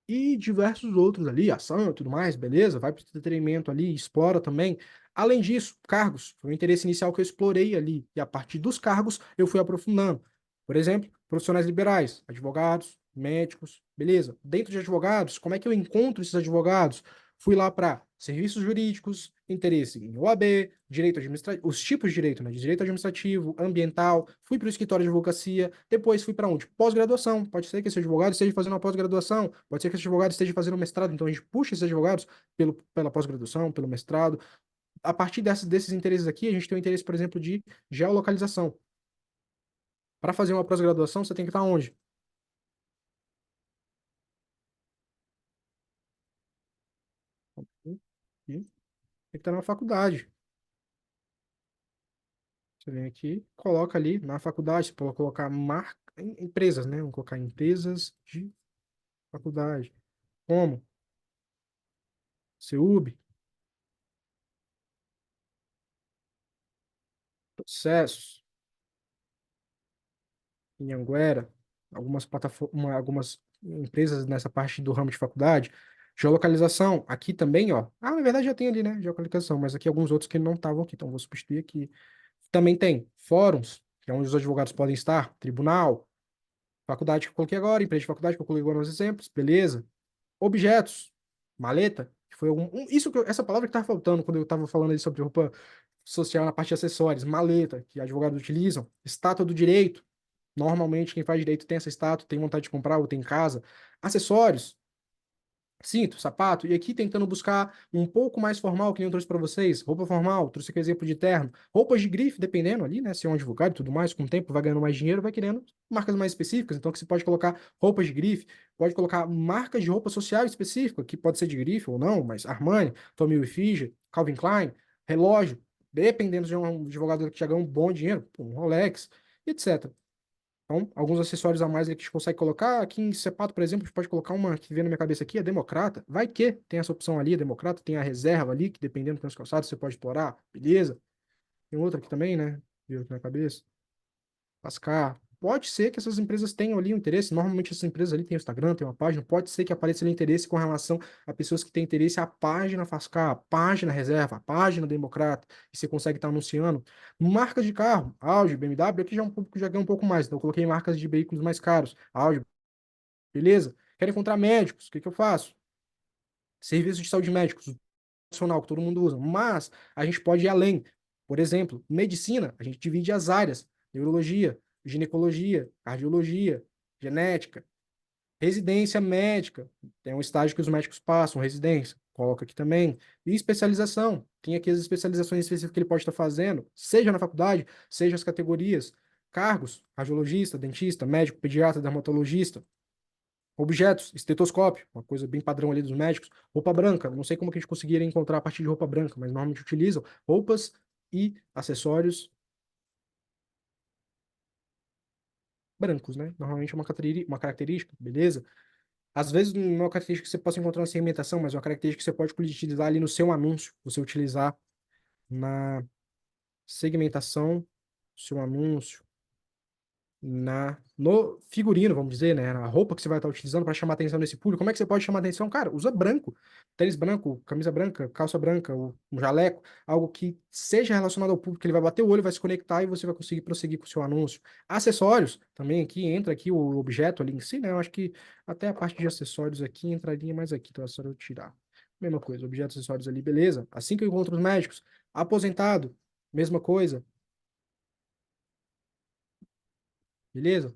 e diversos outros ali, ação e tudo mais, beleza? Vai para o entretenimento ali, explora também. Além disso, cargos, foi o interesse inicial que eu explorei ali, e a partir dos cargos eu fui aprofundando. Por exemplo, profissionais liberais, advogados, médicos, beleza? Dentro de advogados, como é que eu encontro esses advogados? Fui lá para serviços jurídicos, interesse em OAB, direito administrativo, os tipos de direito, né? De direito administrativo, ambiental, fui para o escritório de advocacia, depois fui para onde? Pós-graduação. Pode ser que esse advogado esteja fazendo uma pós-graduação, pode ser que esse advogado esteja fazendo um mestrado, então a gente puxa esses advogados pela pós-graduação, pelo mestrado. A partir desses interesses aqui, a gente tem o interesse, por exemplo, de geolocalização. Para fazer uma pós-graduação, você tem que estar onde? Tem que estar na faculdade. Você vem aqui, coloca ali na faculdade, você pode colocar empresas, né? Vamos colocar empresas de faculdade. Como? CEUB, processos, em Anguera, algumas plataformas, algumas empresas nessa parte do ramo de faculdade. Geolocalização, aqui também, ó. Ah, na verdade já tem ali, né? Geolocalização, mas aqui alguns outros que não estavam aqui, então vou substituir aqui. Também tem fóruns, que é onde os advogados podem estar, tribunal, faculdade que eu coloquei agora, empresa de faculdade que eu coloquei agora nos exemplos, beleza. Objetos, maleta, que foi essa palavra que estava faltando quando eu estava falando ali sobre roupa social na parte de acessórios, maleta, que advogados utilizam, estátua do direito. Normalmente, quem faz direito tem essa estátua, tem vontade de comprar ou tem em casa. Acessórios, cinto, sapato, e aqui tentando buscar um pouco mais formal, que nem eu trouxe para vocês, roupa formal, trouxe aqui o exemplo de terno, roupas de grife, dependendo ali, né, se é um advogado e tudo mais, com o tempo vai ganhando mais dinheiro, vai querendo marcas mais específicas, então que você pode colocar roupas de grife, pode colocar marcas de roupa social específica, que pode ser de grife ou não, mas Armani, Tommy Hilfiger, Calvin Klein, relógio, dependendo de um advogado que já ganha um bom dinheiro, um Rolex, etc. Então, alguns acessórios a mais ali que a gente consegue colocar. Aqui em sapato, por exemplo, a gente pode colocar uma que vem na minha cabeça aqui, é democrata. Vai que tem essa opção ali, é democrata, tem a reserva ali, que dependendo dos calçados você pode explorar, beleza. Tem outra aqui também, né? Viu aqui na cabeça. Lascar. Pode ser que essas empresas tenham ali um interesse. Normalmente essas empresas ali têm o Instagram, tem uma página. Pode ser que apareça ali interesse com relação a pessoas que têm interesse a página Fascar, a página Reserva, a página Democrata. E você consegue estar anunciando. Marcas de carro, Audi, BMW, aqui já, já ganha um pouco mais. Então eu coloquei marcas de veículos mais caros. Audi, beleza. Quero encontrar médicos, o que que eu faço? Serviços de saúde médicos, tradicional que todo mundo usa. Mas a gente pode ir além. Por exemplo, medicina, a gente divide as áreas: neurologia, ginecologia, cardiologia, genética, residência médica. Tem um estágio que os médicos passam, residência. Coloca aqui também. E especialização. Tem aqui as especializações específicas que ele pode estar fazendo, seja na faculdade, seja as categorias. Cargos: radiologista, dentista, médico, pediatra, dermatologista. Objetos, estetoscópio, uma coisa bem padrão ali dos médicos. Roupa branca, não sei como que a gente conseguiria encontrar a partir de roupa branca, mas normalmente utilizam roupas e acessórios brancos, né? Normalmente é uma característica, beleza? Às vezes não é uma característica que você possa encontrar na segmentação, mas é uma característica que você pode utilizar ali no seu anúncio, você utilizar na segmentação, seu anúncio, no figurino, vamos dizer, né? Na roupa que você vai estar utilizando para chamar a atenção desse público. Como é que você pode chamar a atenção? Cara, usa branco, tênis branco, camisa branca, calça branca, um jaleco, algo que seja relacionado ao público, ele vai bater o olho, vai se conectar e você vai conseguir prosseguir com o seu anúncio. Acessórios, também aqui entra aqui o objeto ali em si, né? Eu acho que até a parte de acessórios aqui entraria mais aqui, então é só eu tirar. Mesma coisa, objetos, acessórios ali, beleza. Assim que eu encontro os médicos, aposentado, mesma coisa, beleza?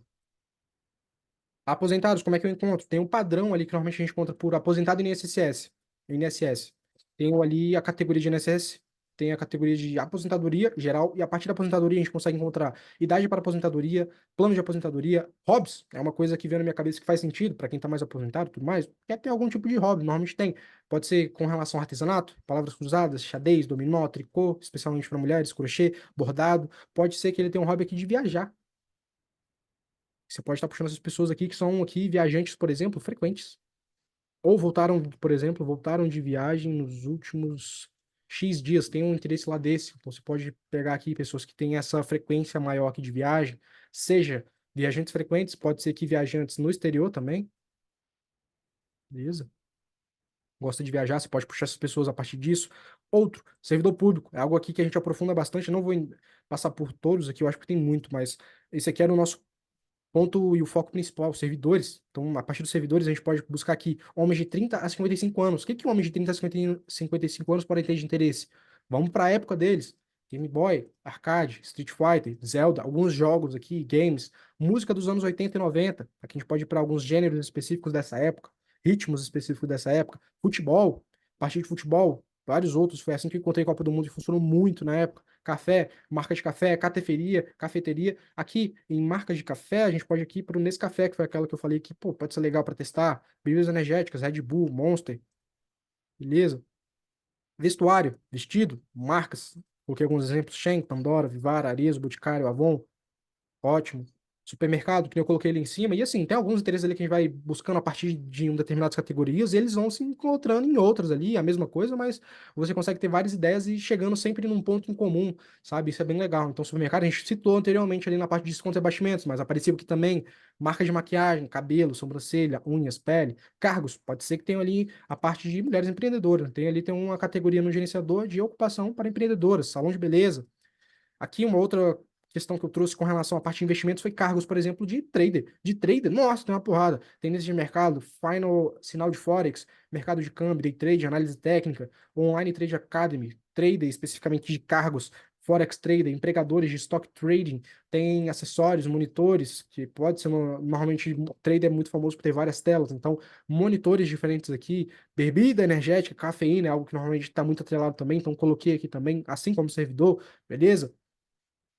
Aposentados, como é que eu encontro? Tem um padrão ali que normalmente a gente encontra por aposentado e INSS. INSS. Tem ali a categoria de INSS, tem a categoria de aposentadoria geral, e a partir da aposentadoria a gente consegue encontrar idade para aposentadoria, plano de aposentadoria, hobbies. É uma coisa que vem na minha cabeça que faz sentido para quem está mais aposentado e tudo mais. Quer ter algum tipo de hobby, normalmente tem. Pode ser com relação ao artesanato, palavras cruzadas, xadrez, dominó, tricô, especialmente para mulheres, crochê, bordado. Pode ser que ele tenha um hobby aqui de viajar. Você pode estar puxando essas pessoas aqui que são aqui viajantes, por exemplo, frequentes. Ou voltaram, por exemplo, voltaram de viagem nos últimos X dias, tem um interesse lá desse. Então você pode pegar aqui pessoas que têm essa frequência maior aqui de viagem, seja viajantes frequentes, pode ser que viajantes no exterior também, beleza? Gosta de viajar, você pode puxar essas pessoas a partir disso. Outro, servidor público, é algo aqui que a gente aprofunda bastante. Eu não vou passar por todos aqui, eu acho que tem muito, mas esse aqui era o nosso ponto e o foco principal, os servidores. Então, a partir dos servidores, a gente pode buscar aqui homens de 30 a 55 anos. O que que um homem de 30 a 55 anos pode ter de interesse? Vamos para a época deles. Game Boy, arcade, Street Fighter, Zelda, alguns jogos aqui, games, música dos anos 80 e 90. Aqui a gente pode ir para alguns gêneros específicos dessa época, ritmos específicos dessa época. Futebol, partir de futebol, vários outros. Foi assim que eu encontrei Copa do Mundo e funcionou muito na época. Café, marca de café, cafeteria, cafeteria. Aqui, em marcas de café, a gente pode aqui para o Nescafé, que foi aquela que eu falei que, pô, pode ser legal para testar. Bebidas energéticas, Red Bull, Monster, beleza? Vestuário, vestido, marcas. Coloquei alguns exemplos: Shen, Pandora, Vivara, Arezzo, Boticário, Avon. Ótimo. Supermercado, que nem eu coloquei ali em cima. E assim, tem alguns interesses ali que a gente vai buscando a partir de determinadas categorias e eles vão se encontrando em outras ali, a mesma coisa, mas você consegue ter várias ideias e chegando sempre num ponto em comum, sabe? Isso é bem legal. Então, supermercado, a gente citou anteriormente ali na parte de descontos e abatimentos, mas apareceu aqui também marcas de maquiagem, cabelo, sobrancelha, unhas, pele, cargos. Pode ser que tenha ali a parte de mulheres empreendedoras. Tem uma categoria no gerenciador de ocupação para empreendedoras, salão de beleza. Aqui uma outra questão que eu trouxe com relação à parte de investimentos foi cargos, por exemplo, de trader. De trader, nossa, tem uma porrada. Tendência de mercado, final, sinal de forex, mercado de câmbio, day trade, análise técnica, online trade academy, trader especificamente de cargos, forex trader, empregadores de stock trading, tem acessórios, monitores, que pode ser normalmente trader é muito famoso por ter várias telas, então monitores diferentes aqui, bebida energética, cafeína, é algo que normalmente está muito atrelado também, então coloquei aqui também, assim como servidor, beleza?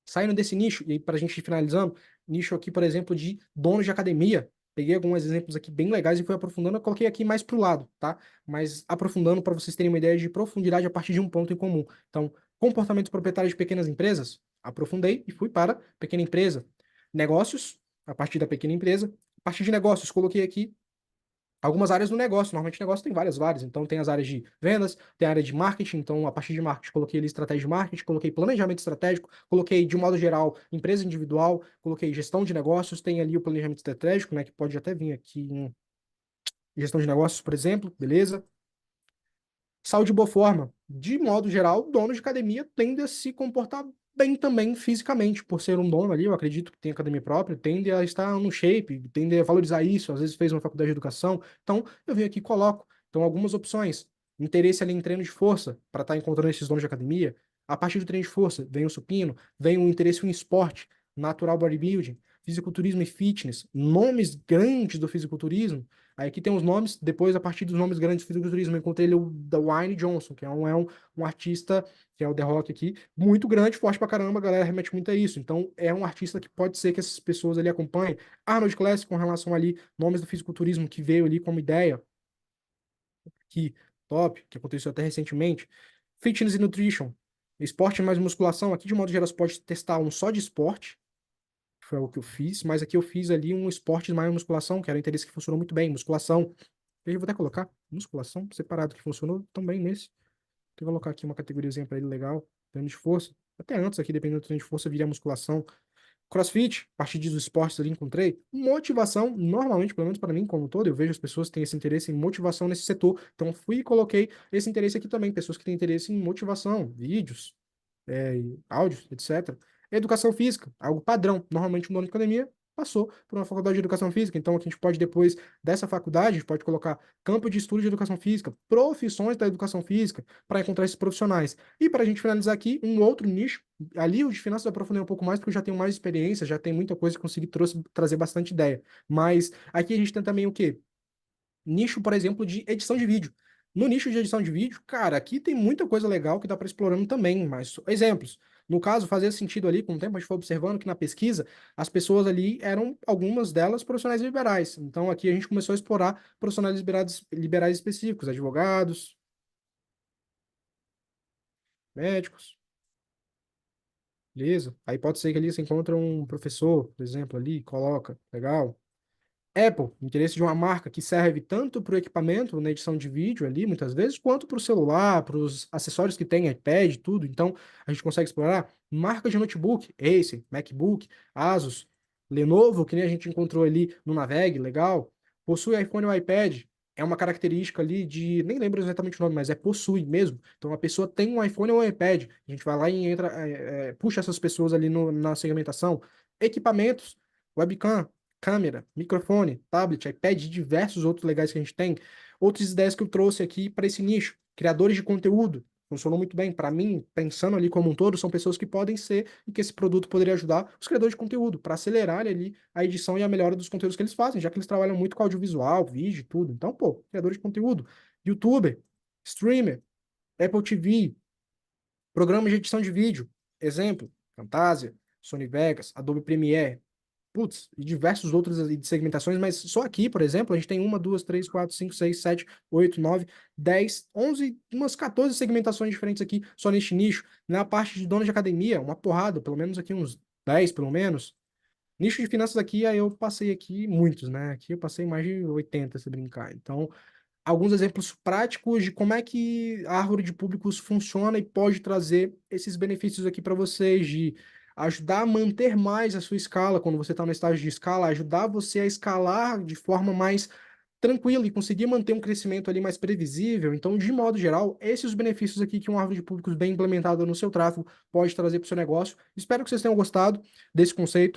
Saindo desse nicho, e aí para a gente ir finalizando, nicho aqui, por exemplo, de donos de academia. Peguei alguns exemplos aqui bem legais e fui aprofundando. Eu coloquei aqui mais para o lado, tá? Mas aprofundando para vocês terem uma ideia de profundidade a partir de um ponto em comum. Então, comportamento proprietário de pequenas empresas, aprofundei e fui para pequena empresa. Negócios, a partir da pequena empresa. A partir de negócios, coloquei aqui algumas áreas do negócio. Normalmente, negócio tem várias áreas. Então, tem as áreas de vendas, tem a área de marketing. Então, a partir de marketing, coloquei ali estratégia de marketing, coloquei planejamento estratégico, coloquei, de um modo geral, empresa individual, coloquei gestão de negócios, tem ali o planejamento estratégico, né, que pode até vir aqui em gestão de negócios, por exemplo, beleza? Saúde e boa forma. De modo geral, dono de academia tende a se comportar bem também fisicamente, por ser um dono ali, eu acredito que tem academia própria, tende a estar no shape, tende a valorizar isso, às vezes fez uma faculdade de educação. Então, eu venho aqui e coloco. Então, algumas opções. Interesse ali em treino de força, para estar encontrando esses donos de academia. A partir do treino de força, vem o supino, vem o interesse em esporte, natural bodybuilding, fisiculturismo e fitness, nomes grandes do fisiculturismo. Aí aqui tem os nomes, depois, a partir dos nomes grandes do fisiculturismo, eu encontrei ele, o Dwayne Johnson, que é um artista, que é o The Rock aqui, muito grande, forte pra caramba, a galera remete muito a isso. Então, é um artista que pode ser que essas pessoas ali acompanhem. Arnold Classic, com relação ali, nomes do fisiculturismo que veio ali como ideia, que top, que aconteceu até recentemente. Fitness e Nutrition, esporte mais musculação. Aqui, de modo geral, você pode testar um só de esporte, foi o que eu fiz, mas aqui eu fiz ali um esporte mais musculação, que era um interesse que funcionou muito bem, musculação. Eu vou até colocar musculação separado, que funcionou também nesse. Vou colocar aqui uma categoriazinha para ele legal, treino de força. Até antes aqui, dependendo do treino de força, viria musculação. CrossFit, a partir dos esportes ali encontrei. Motivação, normalmente, pelo menos para mim, como um todo, eu vejo as pessoas que têm esse interesse em motivação nesse setor. Então, fui e coloquei esse interesse aqui também. Pessoas que têm interesse em motivação, vídeos, áudios, etc. Educação física, algo padrão. Normalmente, um dono de academia passou por uma faculdade de educação física. Então, aqui a gente pode, depois dessa faculdade, a gente pode colocar campo de estudo de educação física, profissões da educação física, para encontrar esses profissionais. E para a gente finalizar aqui, um outro nicho, ali o de finanças eu aprofundei um pouco mais, porque eu já tenho mais experiência, já tem muita coisa que consegui trazer bastante ideia. Mas aqui a gente tem também o quê? Nicho, por exemplo, de edição de vídeo. No nicho de edição de vídeo, cara, aqui tem muita coisa legal que dá para explorando também, mas exemplos. No caso, fazia sentido ali, com o tempo a gente foi observando que na pesquisa, as pessoas ali eram, algumas delas, profissionais liberais. Então aqui a gente começou a explorar profissionais liberais específicos, advogados, médicos, beleza? Aí pode ser que ali você encontre um professor, por exemplo, ali, coloca, legal. Apple, interesse de uma marca que serve tanto para o equipamento na edição de vídeo ali, muitas vezes, quanto para o celular, para os acessórios que tem, iPad, tudo. Então, a gente consegue explorar marca de notebook, Acer, MacBook, Asus, Lenovo, que nem a gente encontrou ali no Naveg, legal. Possui iPhone ou iPad, é uma característica ali de, nem lembro exatamente o nome, mas possui mesmo. Então, a pessoa tem um iPhone ou um iPad, a gente vai lá e entra, puxa essas pessoas ali na segmentação. Equipamentos, webcam, câmera, microfone, tablet, iPad e diversos outros legais que a gente tem. Outras ideias que eu trouxe aqui para esse nicho. Criadores de conteúdo. Funcionou muito bem. Para mim, pensando ali como um todo, são pessoas que podem ser e que esse produto poderia ajudar os criadores de conteúdo para acelerar ali a edição e a melhora dos conteúdos que eles fazem, já que eles trabalham muito com audiovisual, vídeo e tudo. Então, pô, criadores de conteúdo, YouTuber, streamer, Apple TV, programas de edição de vídeo. Exemplo, Camtasia, Sony Vegas, Adobe Premiere, putz, e diversos outros de segmentações, mas só aqui, por exemplo, a gente tem uma, duas, três, quatro, cinco, seis, sete, oito, nove, 10, 11, umas 14 segmentações diferentes aqui, só neste nicho. Na parte de dono de academia, uma porrada, pelo menos aqui uns 10, pelo menos. Nicho de finanças aqui, aí eu passei aqui muitos, né? Aqui eu passei mais de 80, se brincar. Então, alguns exemplos práticos de como é que a árvore de públicos funciona e pode trazer esses benefícios aqui para vocês, de ajudar a manter mais a sua escala quando você está no estágio de escala, ajudar você a escalar de forma mais tranquila e conseguir manter um crescimento ali mais previsível. Então, de modo geral, esses os benefícios aqui que uma árvore de públicos bem implementada no seu tráfego pode trazer para o seu negócio. Espero que vocês tenham gostado desse conceito.